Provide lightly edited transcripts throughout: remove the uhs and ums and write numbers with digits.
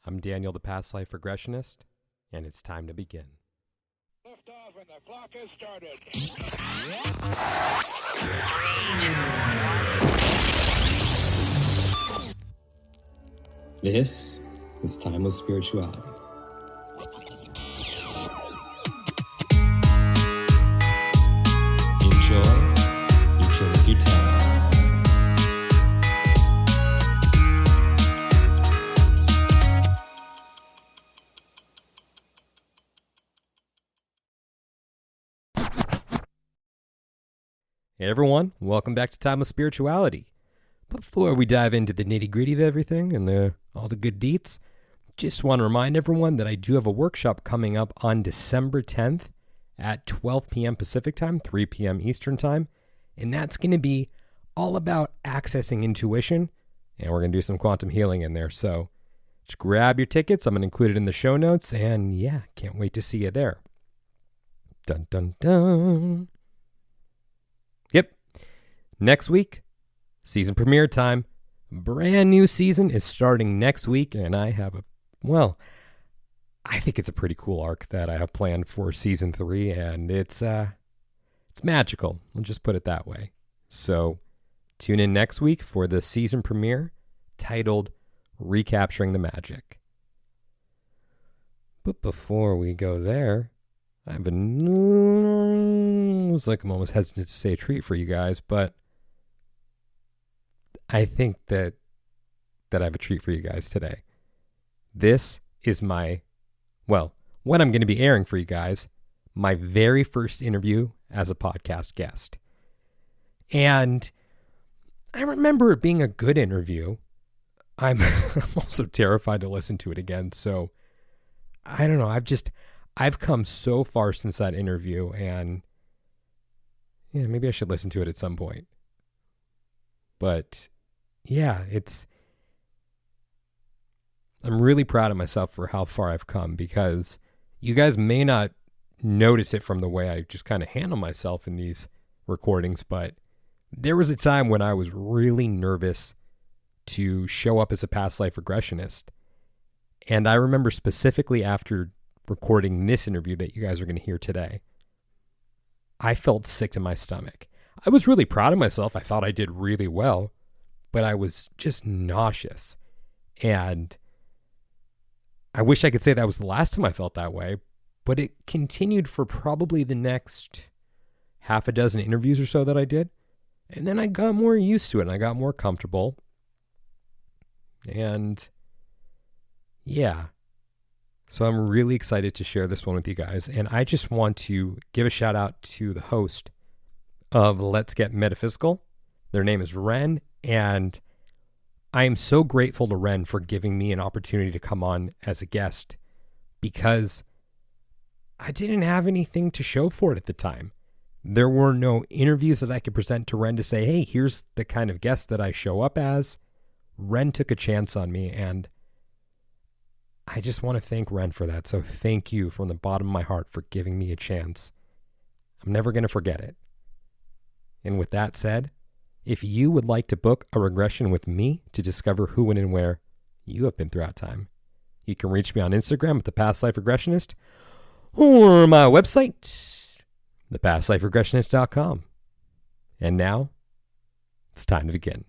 I'm Daniel, the Past Life Regressionist, and it's time to begin. Lift off and the clock has started. This is Timeless Spirituality. Enjoy each of your time. Hey everyone, welcome back to Timeless Spirituality. Before we dive into the nitty-gritty of everything and all the good deets, just want to remind everyone that I do have a workshop coming up on December 10th at 12 p.m. Pacific Time, 3 p.m. Eastern Time, and that's going to be all about accessing intuition, and we're going to do some quantum healing in there. So just grab your tickets. I'm going to include it in the show notes, and yeah, can't wait to see you there. Dun, dun, dun. Yep. Next week, season premiere time. Brand new season is starting next week, and I have I think it's a pretty cool arc that I have planned for season 3, and it's magical. I'll just put it that way. So tune in next week for the season premiere titled Recapturing the Magic. But before we go there, it's like I'm almost hesitant to say a treat for you guys, but I think that I have a treat for you guys today. This is what I'm going to be airing for you guys, my very first interview as a podcast guest. And I remember it being a good interview. I'm also terrified to listen to it again, so I don't know. I've come so far since that interview, and yeah, maybe I should listen to it at some point. But yeah, I'm really proud of myself for how far I've come, because you guys may not notice it from the way I just kind of handle myself in these recordings, but there was a time when I was really nervous to show up as a past life regressionist. And I remember specifically after recording this interview that you guys are going to hear today, I felt sick to my stomach. I was really proud of myself. I thought I did really well, but I was just nauseous. And I wish I could say that was the last time I felt that way, but it continued for probably the next half a dozen interviews or so that I did. And then I got more used to it and I got more comfortable. And yeah. So I'm really excited to share this one with you guys. And I just want to give a shout out to the host of Let's Get Metaphysical. Their name is Ren. And I am so grateful to Ren for giving me an opportunity to come on as a guest, because I didn't have anything to show for it at the time. There were no interviews that I could present to Ren to say, hey, here's the kind of guest that I show up as. Ren took a chance on me, and I just want to thank Ren for that. So thank you from the bottom of my heart for giving me a chance. I'm never going to forget it. And with that said, if you would like to book a regression with me to discover who, when, and where you have been throughout time, you can reach me on Instagram at the Past Life Regressionist, or my website, thepastliferegressionist.com. And now, it's time to begin.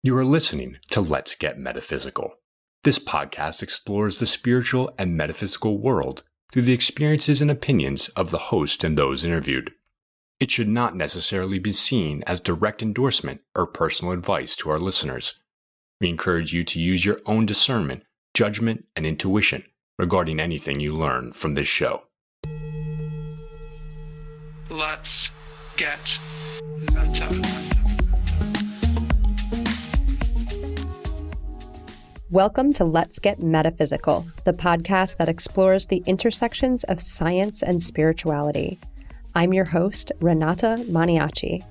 You are listening to Let's Get Metaphysical. This podcast explores the spiritual and metaphysical world through the experiences and opinions of the host and those interviewed. It should not necessarily be seen as direct endorsement or personal advice to our listeners. We encourage you to use your own discernment, judgment, and intuition regarding anything you learn from this show. Let's get meta. Welcome to Let's Get Metaphysical, the podcast that explores the intersections of science and spirituality. I'm your host, Renata Maniaci,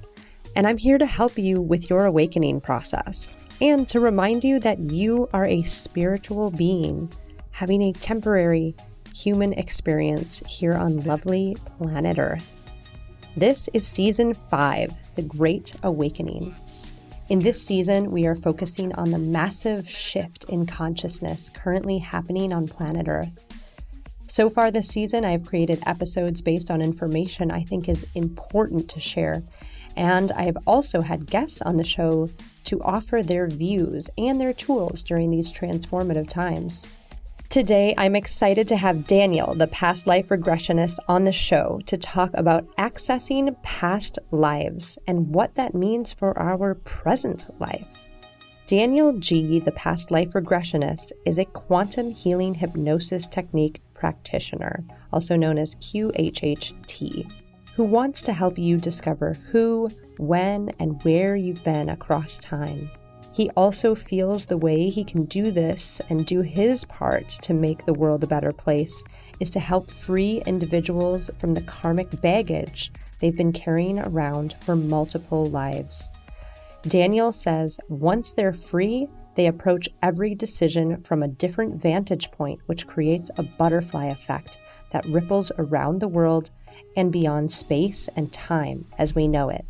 and I'm here to help you with your awakening process and to remind you that you are a spiritual being having a temporary human experience here on lovely planet Earth. This is Season 5, The Great Awakening. In this season, we are focusing on the massive shift in consciousness currently happening on planet Earth. So far this season, I've created episodes based on information I think is important to share, and I have also had guests on the show to offer their views and their tools during these transformative times. Today, I'm excited to have Daniel, the Past Life Regressionist, on the show to talk about accessing past lives and what that means for our present life. Daniel G., the Past Life Regressionist, is a quantum healing hypnosis technique practitioner, also known as QHHT, who wants to help you discover who, when, and where you've been across time. He also feels the way he can do this and do his part to make the world a better place is to help free individuals from the karmic baggage they've been carrying around for multiple lives. Daniel says once they're free, they approach every decision from a different vantage point, which creates a butterfly effect that ripples around the world and beyond space and time as we know it.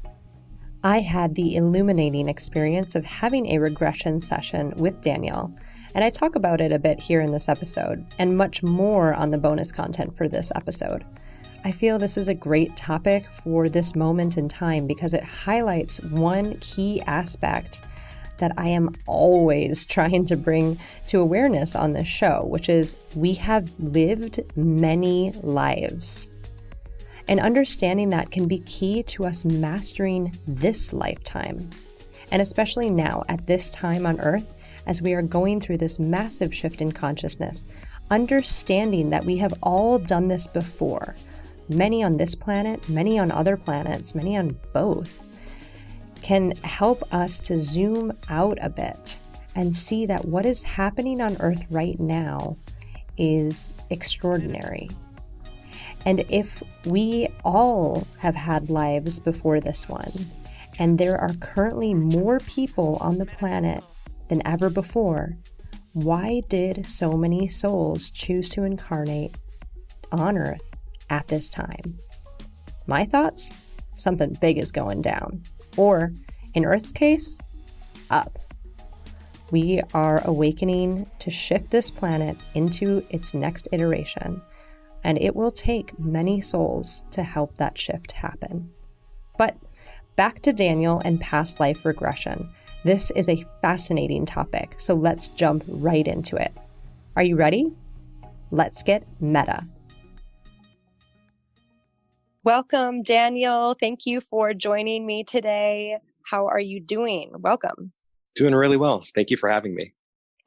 I had the illuminating experience of having a regression session with Daniel, and I talk about it a bit here in this episode, and much more on the bonus content for this episode. I feel this is a great topic for this moment in time because it highlights one key aspect that I am always trying to bring to awareness on this show, which is we have lived many lives. And understanding that can be key to us mastering this lifetime. And especially now, at this time on Earth, as we are going through this massive shift in consciousness, understanding that we have all done this before, many on this planet, many on other planets, many on both, can help us to zoom out a bit and see that what is happening on Earth right now is extraordinary. And if we all have had lives before this one, and there are currently more people on the planet than ever before, why did so many souls choose to incarnate on Earth at this time? My thoughts? Something big is going down. Or, in Earth's case, up. We are awakening to shift this planet into its next iteration. And it will take many souls to help that shift happen. But back to Daniel and past life regression. This is a fascinating topic, so let's jump right into it. Are you ready? Let's get meta. Welcome, Daniel. Thank you for joining me today. How are you doing? Welcome. Doing really well. Thank you for having me.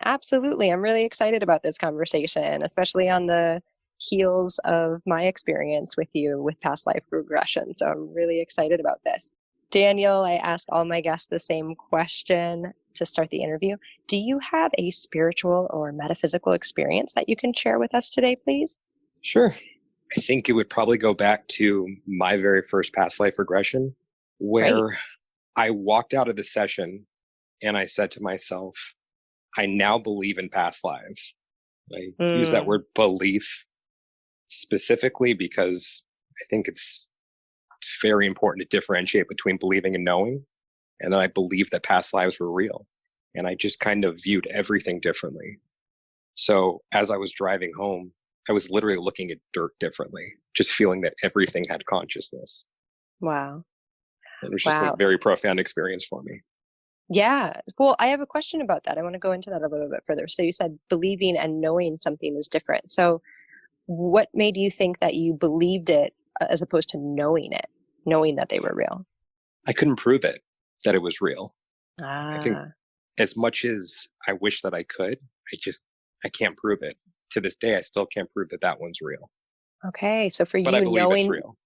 Absolutely. I'm really excited about this conversation, especially on the heels of my experience with you with past life regression. So I'm really excited about this. Daniel, I ask all my guests the same question to start the interview. Do you have a spiritual or metaphysical experience that you can share with us today, please? Sure. I think it would probably go back to my very first past life regression, where I walked out of the session and I said to myself, I now believe in past lives. I use that word belief specifically because I think it's very important to differentiate between believing and knowing. And then I believed that past lives were real. And I just kind of viewed everything differently. So as I was driving home, I was literally looking at dirt differently, just feeling that everything had consciousness. Wow. It was just a very profound experience for me. Yeah. Well, I have a question about that. I want to go into that a little bit further. So you said believing and knowing something is different. So what made you think that you believed it as opposed to knowing it, knowing that they were real? I couldn't prove it, that it was real. I think Ah, as much as I wish that I could, I can't prove it. To this day, I still can't prove that that one's real. okay. So for But I you believe it's knowing, real.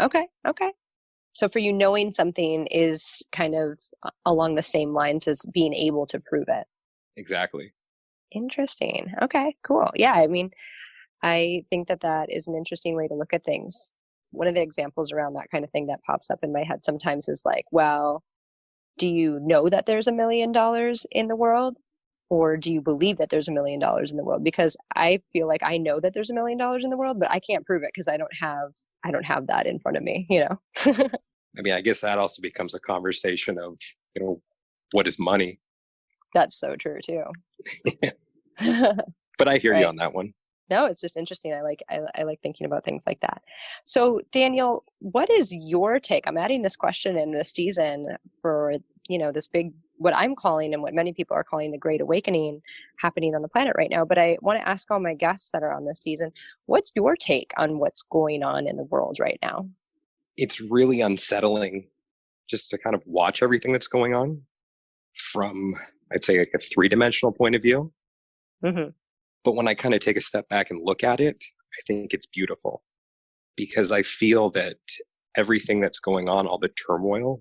okay. So for you knowing something is kind of along the same lines as being able to prove it. Exactly. Interesting. Okay, cool. Yeah, I mean, I think that that is an interesting way to look at things. One of the examples around that kind of thing that pops up in my head sometimes is like, well, do you know that there's $1 million in the world? Or do you believe that there's $1 million in the world? Because I feel like I know that there's $1 million in the world, but I can't prove it because I don't have that in front of me, you know? I mean, I guess that also becomes a conversation of, what is money? That's so true too. But I hear you Right. on that one. No, it's just interesting. I like thinking about things like that. So Daniel, what is your take? I'm adding this question in this season for, this big, what I'm calling and what many people are calling the Great Awakening happening on the planet right now. But I want to ask all my guests that are on this season, what's your take on what's going on in the world right now? It's really unsettling just to kind of watch everything that's going on from, I'd say, like a three-dimensional point of view. Mm-hmm. But when I kind of take a step back and look at it, I think it's beautiful because I feel that everything that's going on, all the turmoil,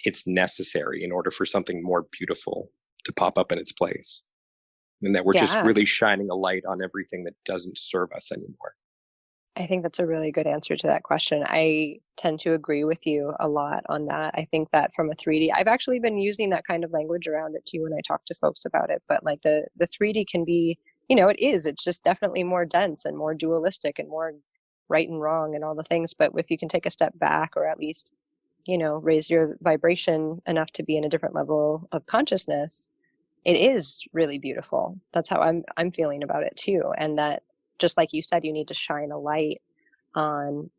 it's necessary in order for something more beautiful to pop up in its place. And that we're just really shining a light on everything that doesn't serve us anymore. I think that's a really good answer to that question. I tend to agree with you a lot on that. I think that from a 3D, I've actually been using that kind of language around it too when I talk to folks about it. But like the 3D can be, it's just definitely more dense and more dualistic and more right and wrong and all the things. But if you can take a step back or at least, raise your vibration enough to be in a different level of consciousness, it is really beautiful. That's how I'm feeling about it too. And that, just like you said, you need to shine a light on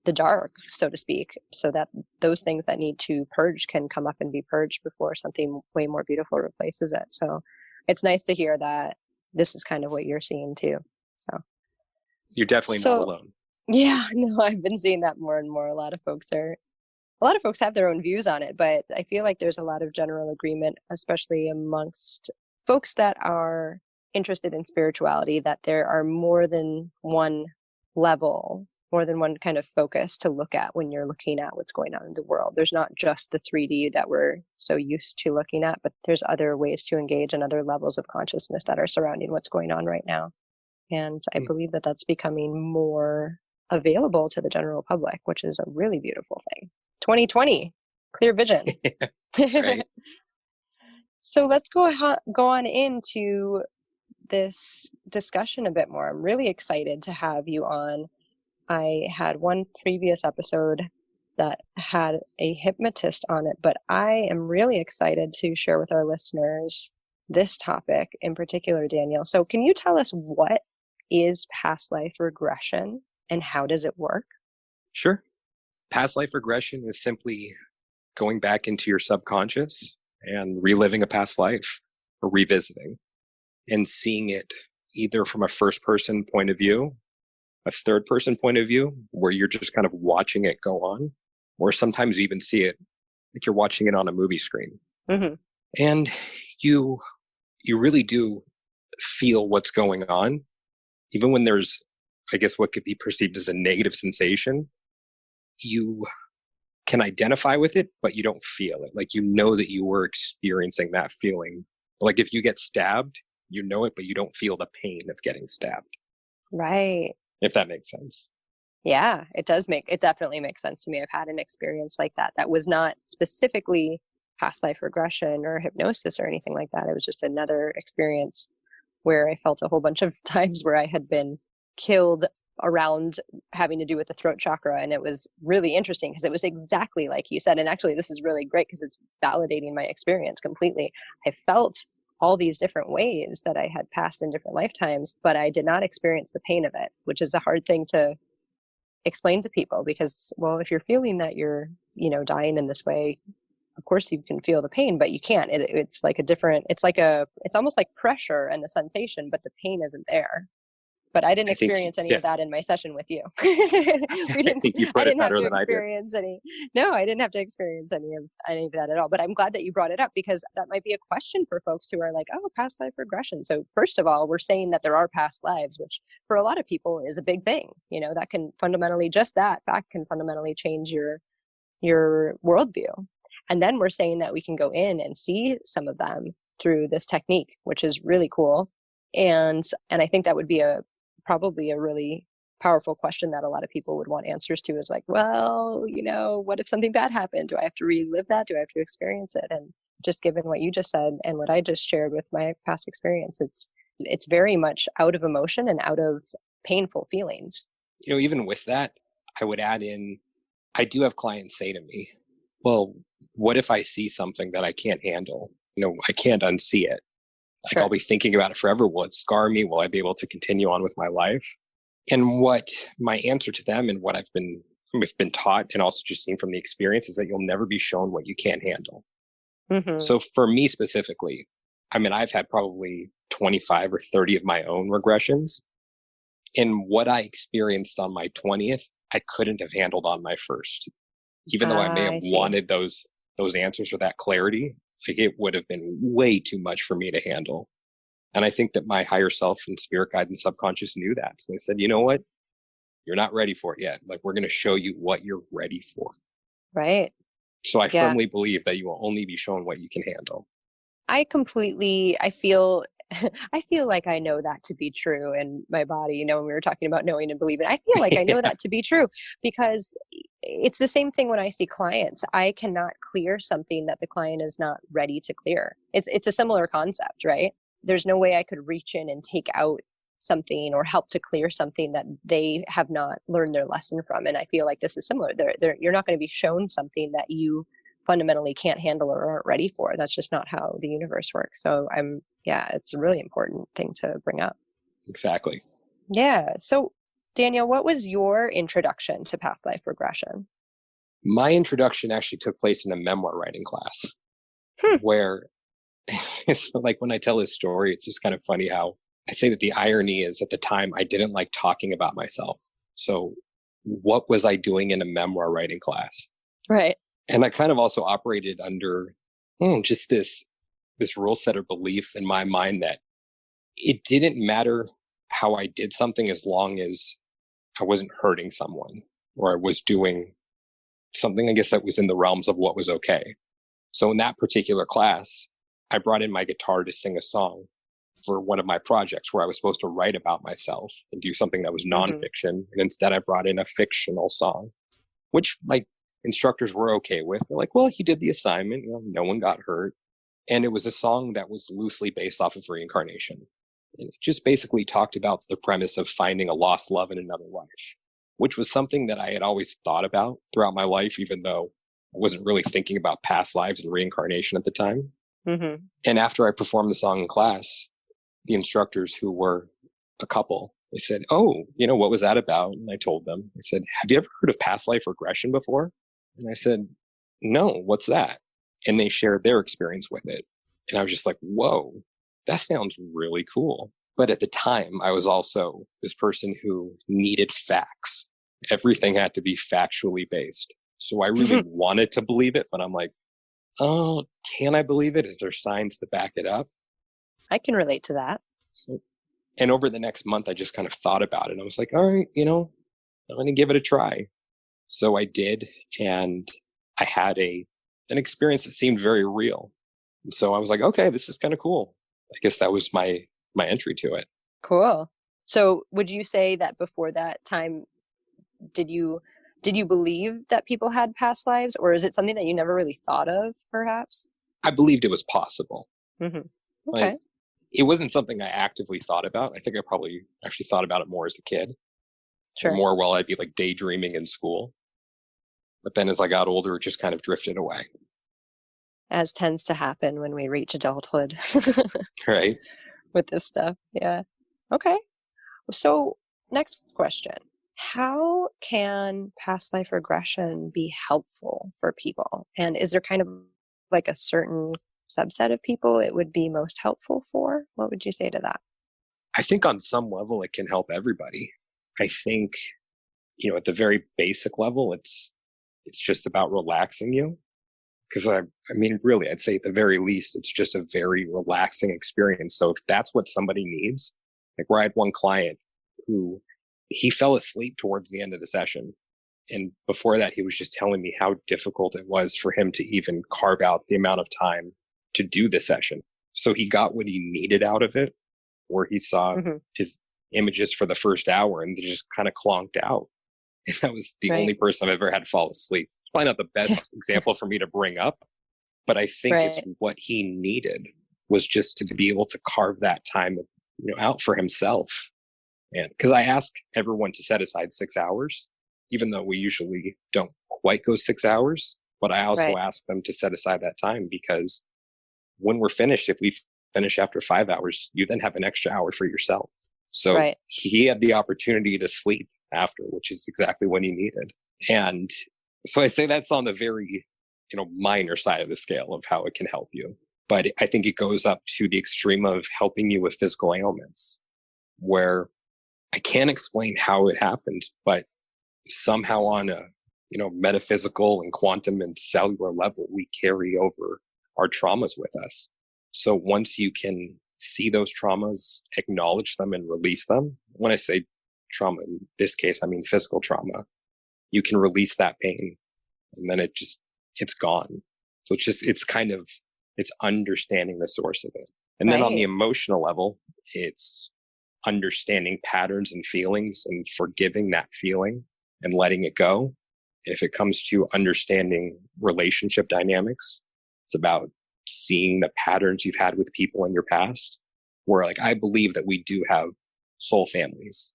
the dark, so to speak, so that those things that need to purge can come up and be purged before something way more beautiful replaces it. So it's nice to hear that this is kind of what you're seeing too. So you're definitely not alone. Yeah, no, I've been seeing that more and more. A lot of folks have their own views on it, but I feel like there's a lot of general agreement, especially amongst folks that are interested in spirituality, that there are more than one level, more than one kind of focus to look at when you're looking at what's going on in the world. There's not just the 3D that we're so used to looking at, but there's other ways to engage and other levels of consciousness that are surrounding what's going on right now. And I believe that that's becoming more available to the general public, which is a really beautiful thing. 2020, clear vision. Right. So let's go on into this discussion a bit more. I'm really excited to have you on. I had one previous episode that had a hypnotist on it, but I am really excited to share with our listeners this topic in particular, Daniel. So can you tell us what is past life regression and how does it work? Sure. Past life regression is simply going back into your subconscious and reliving a past life or revisiting and seeing it either from a first person point of view, a third person point of view, where you're just kind of watching it go on, or sometimes you even see it like you're watching it on a movie screen. Mm-hmm. And you really do feel what's going on, even when there's, I guess, what could be perceived as a negative sensation. You can identify with it, but you don't feel it. Like, you know that you were experiencing that feeling. Like if you get stabbed, you know it, but you don't feel the pain of getting stabbed. Right. If that makes sense. Yeah, it definitely makes sense to me. I've had an experience like that. That was not specifically past life regression or hypnosis or anything like that. It was just another experience where I felt a whole bunch of times where I had been killed around having to do with the throat chakra. And it was really interesting because it was exactly like you said. And actually, this is really great because it's validating my experience completely. I felt all these different ways that I had passed in different lifetimes, but I did not experience the pain of it, which is a hard thing to explain to people because, well, if you're feeling that you're, dying in this way, of course you can feel the pain, but you can't. It's like it's almost like pressure and the sensation, but the pain isn't there. But I didn't experience any of that in my session with you. I didn't have to experience any. No, I didn't have to experience any of that at all. But I'm glad that you brought it up because that might be a question for folks who are like, oh, past life regression. So first of all, we're saying that there are past lives, which for a lot of people is a big thing. That can fundamentally, just that fact can fundamentally change your worldview. And then we're saying that we can go in and see some of them through this technique, which is really cool. And I think that would be probably a really powerful question that a lot of people would want answers to is like, well, what if something bad happened? Do I have to relive that? Do I have to experience it? And just given what you just said and what I just shared with my past experience, it's very much out of emotion and out of painful feelings. Even with that, I would add in, I do have clients say to me, well, what if I see something that I can't handle? I can't unsee it. Like, Sure. I'll be thinking about it forever. Will it scar me? Will I be able to continue on with my life? And what my answer to them and what I've been taught and also just seen from the experience is that you'll never be shown what you can't handle. Mm-hmm. So for me specifically, I've had probably 25 or 30 of my own regressions. And what I experienced on my 20th, I couldn't have handled on my first. Even though I may have I see. wanted those answers or that clarity, like, it would have been way too much for me to handle. And I think that my higher self and spirit guide and subconscious knew that. So they said, you know what? You're not ready for it yet. Like, we're going to show you what you're ready for. Right. So I Yeah. firmly believe that you will only be shown what you can handle. I feel I feel like I know that to be true in my body. When we were talking about knowing and believing, I feel like I know that to be true, because it's the same thing when I see clients. I cannot clear something that the client is not ready to clear. It's a similar concept, right? There's no way I could reach in and take out something or help to clear something that they have not learned their lesson from. And I feel like this is similar. You're not going to be shown something that you fundamentally can't handle or aren't ready for. That's just not how the universe works. So it's a really important thing to bring up. Exactly. Yeah. So Daniel, what was your introduction to past life regression? My introduction actually took place in a memoir writing class where it's like, when I tell this story, it's just kind of funny how I say that the irony is, at the time, I didn't like talking about myself. So what was I doing in a memoir writing class? Right. And I kind of also operated under just this rule set or belief in my mind that it didn't matter how I did something as long as I wasn't hurting someone, or I was doing something, I guess, that was in the realms of what was okay. So in that particular class, I brought in my guitar to sing a song for one of my projects where I was supposed to write about myself and do something that was nonfiction. And instead I brought in a fictional song, which my instructors were okay with. They're like, well, he did the assignment, no one got hurt. And it was a song that was loosely based off of reincarnation. And it just basically talked about the premise of finding a lost love in another life, which was something that I had always thought about throughout my life, even though I wasn't really thinking about past lives and reincarnation at the time. Mm-hmm. And after I performed the song in class, the instructors, who were a couple, they said, oh, what was that about? And I told them. I said, have you ever heard of past life regression before? And I said, no, what's that? And they shared their experience with it. And I was just like, whoa, that sounds really cool. But at the time, I was also this person who needed facts. Everything had to be factually based. So I really wanted to believe it, but I'm like, oh, can I believe it? Is there science to back it up? I can relate to that. And over the next month, I just kind of thought about it. I was like, all right, I'm going to give it a try. So I did, and I had an experience that seemed very real. And so I was like, okay, this is kind of cool. I guess that was my entry to it. Cool. So would you say that before that time, did you believe that people had past lives, or is it something that you never really thought of, perhaps? I believed it was possible. Mm-hmm. Okay. Like, it wasn't something I actively thought about. I think I probably actually thought about it more as a kid. Sure. Or more while I'd be like daydreaming in school. But then as I got older, it just kind of drifted away. As tends to happen when we reach adulthood. Right. With this stuff. Yeah. Okay. So next question. How can past life regression be helpful for people? And is there kind of like a certain subset of people it would be most helpful for? What would you say to that? I think on some level it can help everybody. I think, at the very basic level, it's just about relaxing you. Because really, I'd say at the very least, it's just a very relaxing experience. So if that's what somebody needs, like, where I had one client who, he fell asleep towards the end of the session. And before that, he was just telling me how difficult it was for him to even carve out the amount of time to do the session. So he got what he needed out of it, where he saw his images for the first hour and they just kind of clonked out. And that was the only person I've ever had fall asleep. Probably not the best example for me to bring up, but I think it's what he needed, was just to be able to carve that time, out for himself. And because I ask everyone to set aside 6 hours, even though we usually don't quite go 6 hours, but I also ask them to set aside that time, because when we're finished, if we finish after 5 hours, you then have an extra hour for yourself. So Right. he had the opportunity to sleep after, which is exactly what he needed. And so I'd say that's on the very, minor side of the scale of how it can help you. But I think it goes up to the extreme of helping you with physical ailments, where I can't explain how it happened, but somehow on a, metaphysical and quantum and cellular level, we carry over our traumas with us. So once you can see those traumas, acknowledge them and release them. When I say trauma, in this case, I mean physical trauma, you can release that pain and then it's gone. So it's understanding the source of it. And then on the emotional level, it's understanding patterns and feelings and forgiving that feeling and letting it go. And if it comes to understanding relationship dynamics, it's about seeing the patterns you've had with people in your past, where I believe that we do have soul families,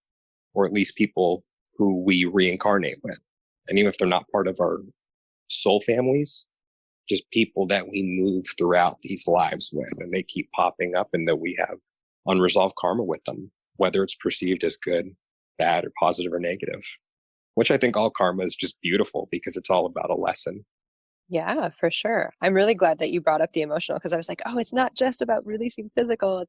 or at least people who we reincarnate with. And even if they're not part of our soul families, just people that we move throughout these lives with, and they keep popping up, and that we have unresolved karma with them, whether it's perceived as good, bad, or positive or negative, which I think all karma is just beautiful because it's all about a lesson. Yeah, for sure. I'm really glad that you brought up the emotional, because I was like, oh, it's not just about releasing physical.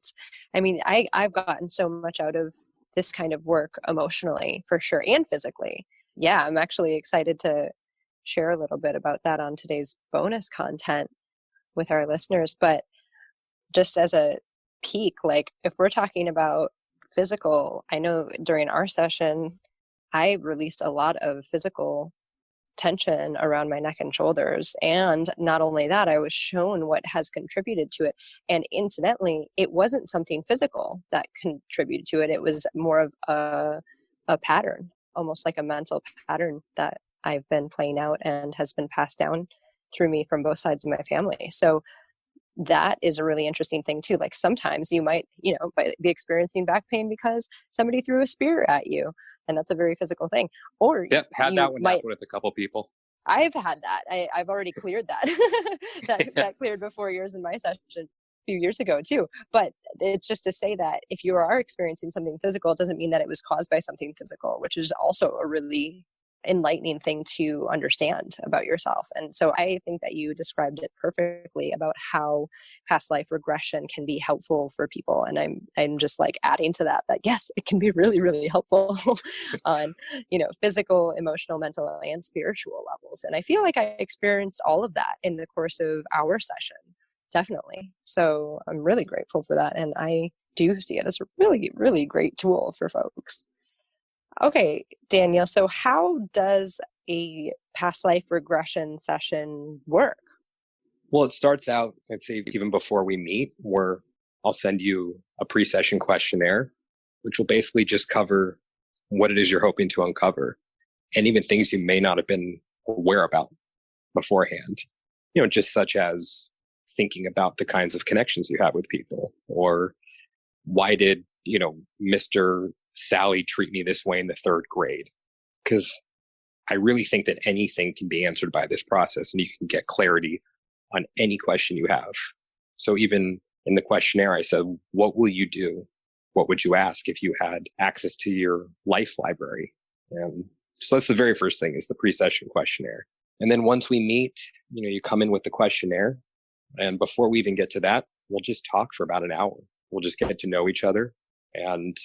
I've gotten so much out of this kind of work emotionally, for sure, and physically. Yeah, I'm actually excited to share a little bit about that on today's bonus content with our listeners. But just as a peek, if we're talking about physical, I know during our session, I released a lot of physical tension around my neck and shoulders. And not only that, I was shown what has contributed to it. And incidentally, it wasn't something physical that contributed to it. It was more of a pattern, almost like a mental pattern that I've been playing out and has been passed down through me from both sides of my family. So that is a really interesting thing too. Sometimes you might, be experiencing back pain because somebody threw a spear at you, and that's a very physical thing. Or had that one happen with a couple people. I've had that. I've already cleared that. that cleared before yours in my session a few years ago too. But it's just to say that if you are experiencing something physical, it doesn't mean that it was caused by something physical, which is also a really enlightening thing to understand about yourself. And so I think that you described it perfectly about how past life regression can be helpful for people. And I'm just adding to that yes, it can be really, really helpful on, physical, emotional, mental, and spiritual levels. And I feel like I experienced all of that in the course of our session. Definitely. So I'm really grateful for that. And I do see it as a really, really great tool for folks. Okay, Daniel, so how does a past life regression session work? Well, it starts out, I'd say, even before we meet, where I'll send you a pre-session questionnaire, which will basically just cover what it is you're hoping to uncover, and even things you may not have been aware about beforehand. Just such as thinking about the kinds of connections you have with people, or why did, Mr. Sally treat me this way in the 3rd grade? Because I really think that anything can be answered by this process, and you can get clarity on any question you have. So even in the questionnaire, I said, what will you do? What would you ask if you had access to your life library? And so that's the very first thing, is the pre-session questionnaire. And then once we meet, you come in with the questionnaire. And before we even get to that, we'll just talk for about an hour. We'll just get to know each other and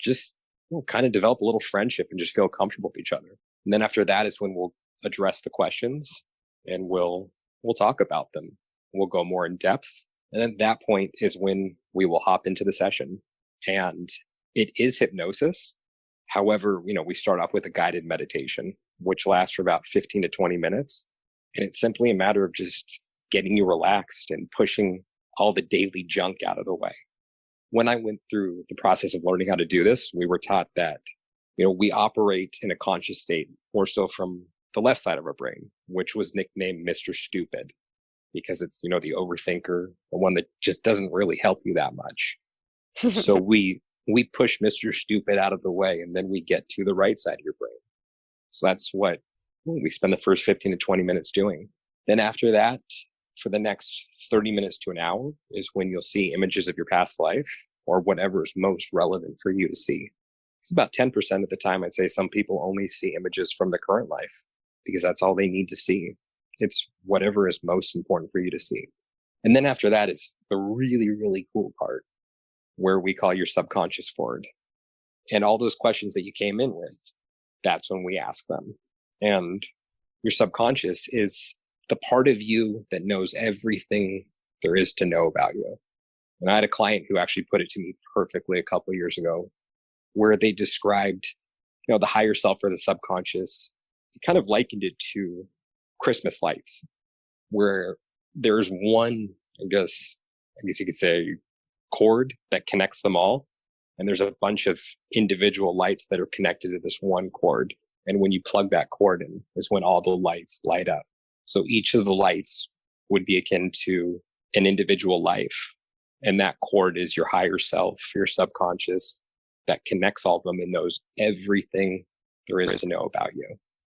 just kind of develop a little friendship and just feel comfortable with each other. And then after that is when we'll address the questions, and we'll talk about them. We'll go more in depth. And at that point is when we will hop into the session. And it is hypnosis. However, we start off with a guided meditation, which lasts for about 15 to 20 minutes. And it's simply a matter of just getting you relaxed and pushing all the daily junk out of the way. When I went through the process of learning how to do this, we were taught that, we operate in a conscious state more so from the left side of our brain, which was nicknamed Mr. Stupid, because it's, the overthinker, the one that just doesn't really help you that much. So we push Mr. Stupid out of the way, and then we get to the right side of your brain. So that's what we spend the first 15 to 20 minutes doing. Then after that, for the next 30 minutes to an hour is when you'll see images of your past life or whatever is most relevant for you to see. It's about 10% of the time, I'd say some people only see images from the current life because that's all they need to see. It's whatever is most important for you to see. And then after that is the really, really cool part where we call your subconscious forward. And all those questions that you came in with, that's when we ask them. And your subconscious is the part of you that knows everything there is to know about you. And I had a client who actually put it to me perfectly a couple of years ago, where they described, the higher self or the subconscious. He kind of likened it to Christmas lights, where there's one, I guess you could say, cord that connects them all. And there's a bunch of individual lights that are connected to this one cord. And when you plug that cord in is when all the lights light up. So each of the lights would be akin to an individual life. And that cord is your higher self, your subconscious, that connects all of them and knows everything there is to know about you.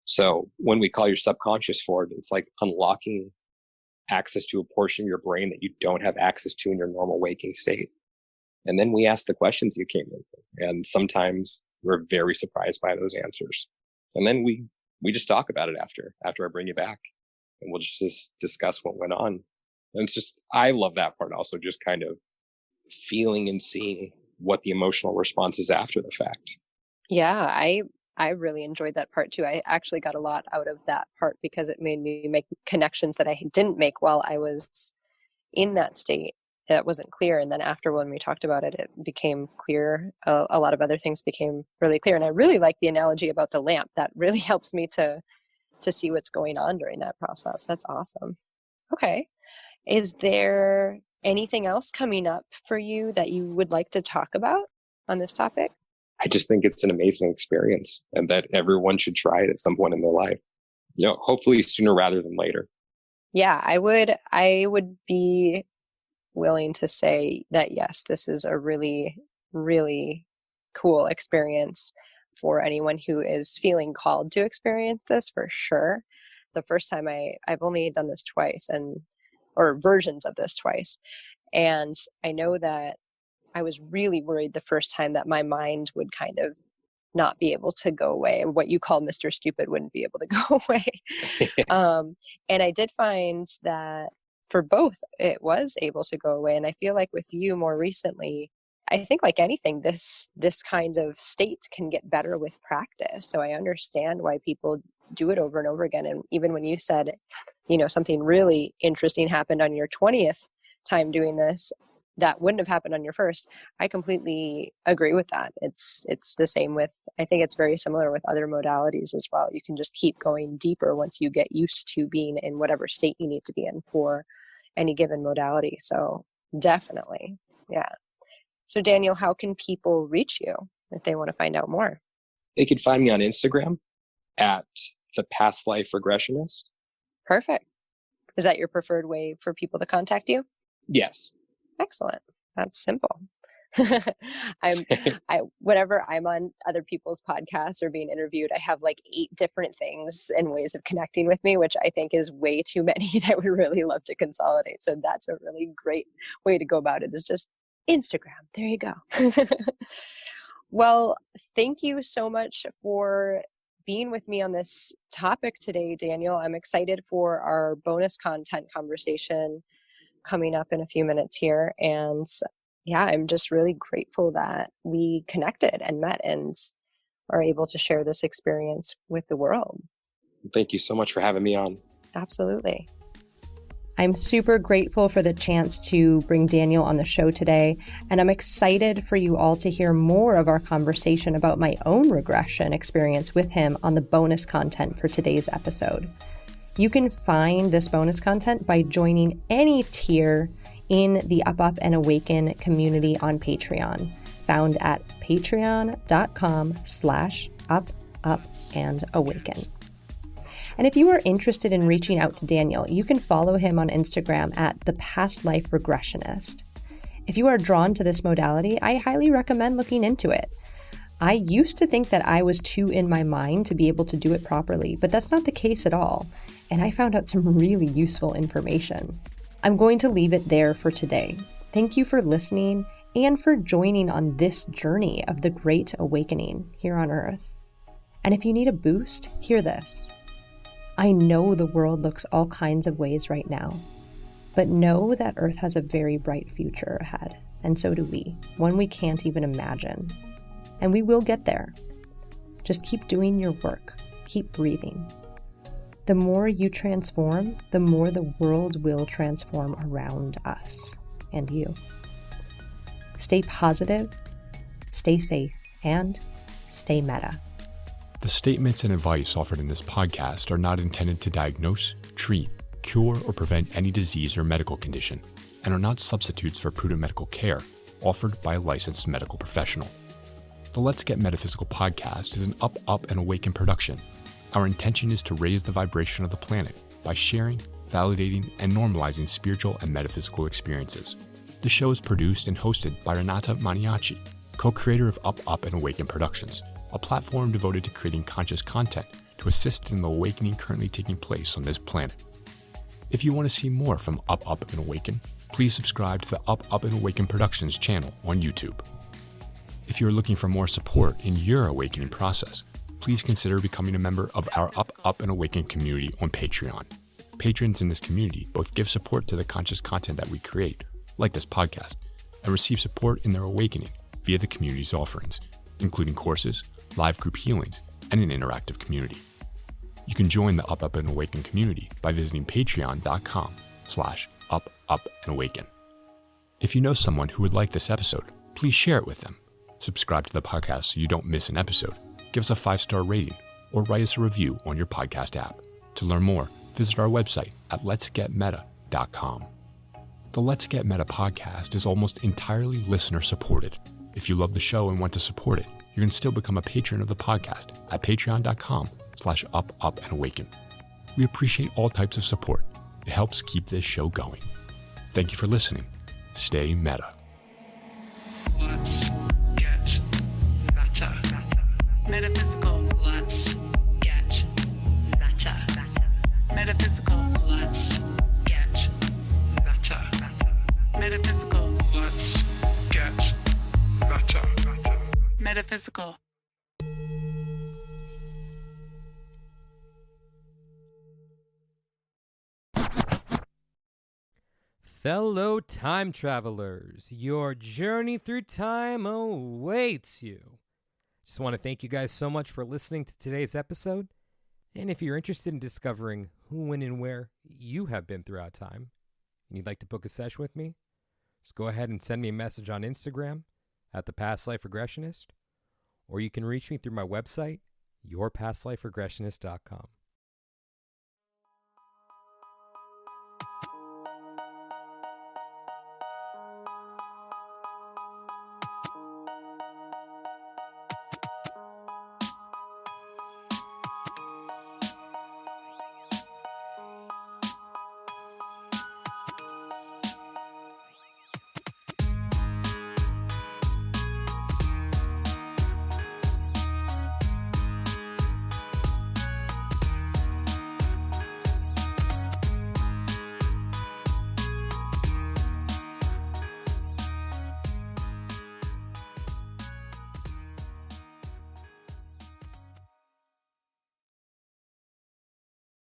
So when we call your subconscious forward, it's like unlocking access to a portion of your brain that you don't have access to in your normal waking state. And then we ask the questions you came in with. And sometimes we're very surprised by those answers. And then we just talk about it after I bring you back, and we'll just discuss what went on. And it's just, I love that part also, just kind of feeling and seeing what the emotional response is after the fact. Yeah, I really enjoyed that part too. I actually got a lot out of that part because it made me make connections that I didn't make while I was in that state. That wasn't clear. And then after, when we talked about it, it became clear. A lot of other things became really clear. And I really like the analogy about the lamp. That really helps me to see what's going on during that process. That's awesome. Okay. Is there anything else coming up for you that you would like to talk about on this topic? I just think it's an amazing experience and that everyone should try it at some point in their life. Hopefully sooner rather than later. Yeah, I would be willing to say that, yes, this is a really, really cool experience for anyone who is feeling called to experience this, for sure. The first time I've only done this twice, or versions of this twice. And I know that I was really worried the first time that my mind would kind of not be able to go away. And what you call Mr. Stupid wouldn't be able to go away. And I did find that for both, it was able to go away. And I feel like with you more recently, I think like anything, this kind of state can get better with practice. So I understand why people do it over and over again. And even when you said, something really interesting happened on your 20th time doing this, that wouldn't have happened on your first. I completely agree with that. It's the same with, I think it's very similar with other modalities as well. You can just keep going deeper once you get used to being in whatever state you need to be in for any given modality. So definitely. Yeah. So Daniel, how can people reach you if they want to find out more? They can find me on Instagram at the Past Life Regressionist. Perfect. Is that your preferred way for people to contact you? Yes. Excellent. That's simple. Whenever I'm on other people's podcasts or being interviewed, I have like 8 different things and ways of connecting with me, which I think is way too many that I would really love to consolidate. So that's a really great way to go about it, is just Instagram. There you go. Well, thank you so much for being with me on this topic today, Daniel. I'm excited for our bonus content conversation coming up in a few minutes here. And yeah, I'm just really grateful that we connected and met and are able to share this experience with the world. Thank you so much for having me on. Absolutely. I'm super grateful for the chance to bring Daniel on the show today, and I'm excited for you all to hear more of our conversation about my own regression experience with him on the bonus content for today's episode. You can find this bonus content by joining any tier in the Up and Awaken community on Patreon, found at patreon.com/up and awaken. And if you are interested in reaching out to Daniel, you can follow him on Instagram at the Past Life Regressionist. If you are drawn to this modality, I highly recommend looking into it. I used to think that I was too in my mind to be able to do it properly, but that's not the case at all. And I found out some really useful information. I'm going to leave it there for today. Thank you for listening and for joining on this journey of the Great Awakening here on Earth. And if you need a boost, hear this. I know the world looks all kinds of ways right now, but know that Earth has a very bright future ahead, and so do we, one we can't even imagine. And we will get there. Just keep doing your work. Keep breathing. The more you transform, the more the world will transform around us and you. Stay positive, stay safe, and stay meta. The statements and advice offered in this podcast are not intended to diagnose, treat, cure, or prevent any disease or medical condition, and are not substitutes for prudent medical care offered by a licensed medical professional. The Let's Get Metaphysical podcast is an up, and awaken production. Our intention is to raise the vibration of the planet by sharing, validating, and normalizing spiritual and metaphysical experiences. The show is produced and hosted by Renata Maniaci, co-creator of Up, and Awaken Productions, a platform devoted to creating conscious content to assist in the awakening currently taking place on this planet. If you want to see more from Up, and Awaken, please subscribe to the Up, and Awaken Productions channel on YouTube. If you're looking for more support in your awakening process, please consider becoming a member of our Up, and Awaken community on Patreon. Patrons in this community both give support to the conscious content that we create, like this podcast, and receive support in their awakening via the community's offerings, including courses, live group healings, and an interactive community. You can join the Up, and Awaken community by visiting patreon.com/Up, and Awaken. If you know someone who would like this episode, please share it with them. Subscribe to the podcast so you don't miss an episode. Give us a 5-star rating or write us a review on your podcast app. To learn more, visit our website at letsgetmeta.com. The Let's Get Meta podcast is almost entirely listener supported. If you love the show and want to support it, you can still become a patron of the podcast at patreon.com/Up, and Awaken. We appreciate all types of support. It helps keep this show going. Thank you for listening. Stay meta. Let's get meta. Metaphysical. Let's get meta. Metaphysical. Let's get meta. Metaphysical. Let's get meta. Metaphysical. Fellow time travelers, your journey through time awaits you. Just want to thank you guys so much for listening to today's episode. And if you're interested in discovering who, when, and where you have been throughout time, and you'd like to book a session with me, just go ahead and send me a message on Instagram at the Past Life Regressionist, or you can reach me through my website, yourpastliferegressionist.com.